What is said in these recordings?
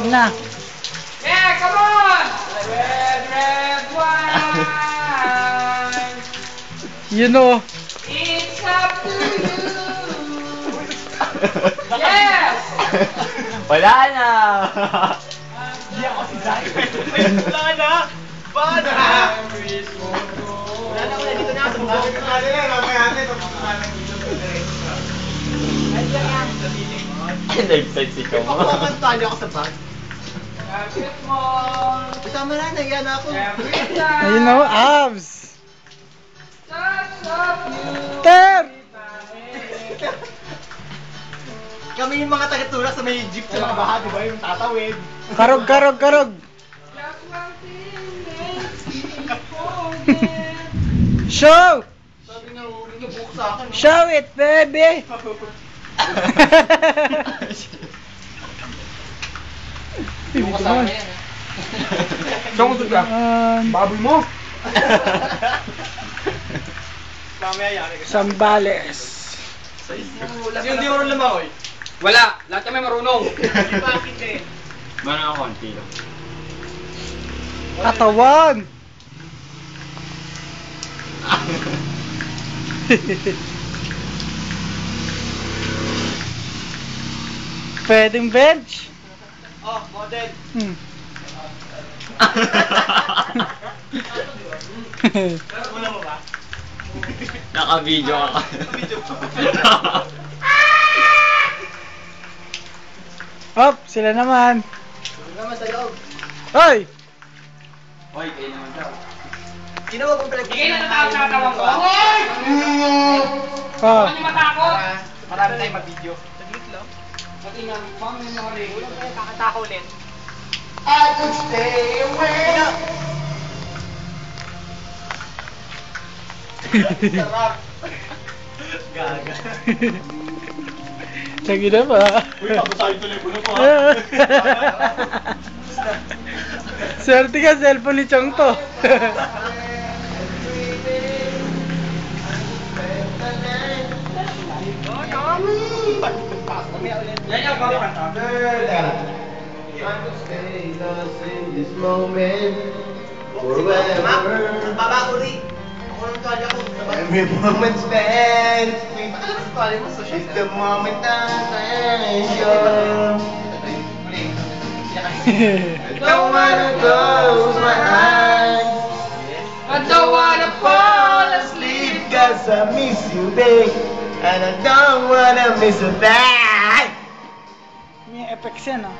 Game na. Yeah, come on! Red, red wine. You know. It's up to you. Yes! Wala na! Hindi ako si Zay. Wala na! Bana! Wala na ako, dito na ako sa mga. Nag-side si Kamo. Pakukantaan ako sa bag. Bakit mo? Isama na, nahiya na ako. Every time. You know, abs. Touch of you. Ter! Kami yung mga taga-tulak sa may jeep sa mga baha, di ba? Yung tatawid. Karog, karog, karog. Just one thing makes me forget. Show! Sabi nga, huwag niyo buhok sa akin. Show it, baby! Yung kasama yan. Saan ko ka? Baboy mo! Mamaya yari ka. Sambales. Yung di mo rin lumakoy. Wala, lahat kami marunong. Hindi pa akin eh. Mana ako, konti lang. Katawan! Pwedeng bench. Oh, model. Hmm. Una mo ba? Naka-video ako. Hop, sila naman. Huwag naman sa loob. Hoy! Hoy, kayo naman daw. Ginawa kong pinag- Hindi na natatawang ko. Oh. Huwag niyo matakot. Marami tayong mag-video. Saglit lang. Pati nga, ma'am, may mga regular. Kaya kakatako ulit. I could stay away. Sarap. Gaga. Lagi na ba? Uy, papasahin telepono ko ha. Swerte ka, cellphone ni Chong to. Yan yung kakanta. I could stay lost in this moment forever. Baba ko rin. Ako ng tuwalya ko. Every moment spent Pakalabas sa tuwalya mo, so is the moment I treasure. I don't wanna close my eyes. I don't wanna fall asleep. Cause I miss you, babe. And I don't wanna miss a thing. May effects yan, ah.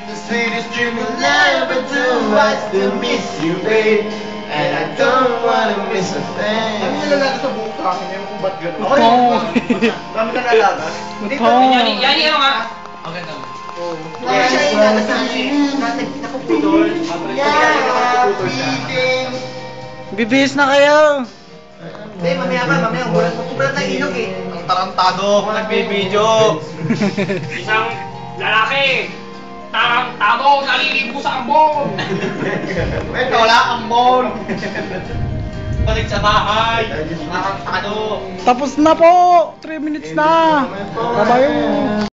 The sweetest dream will never do. I still miss you, babe. And I don't wanna miss a thing. Ano yung nalaga sa buhok sa akin? Ewan kung ba't gano'n. Ako rin. Dami ka nalaga. Yan yung nga. Kaya siya yung nalaga sa akin. Nakuputol. Bibihis na kayo. Hindi, mamaya pa, mamaya. Kukulat na ilog eh. Ang tarantado, nagbibideo. Isang lalaki. Tarantado, naliligo sa ambon. Wait, wala kang mon. Balik sa bahay. Tarantado. Tapos na po. 3 minutes na. Bye-bye.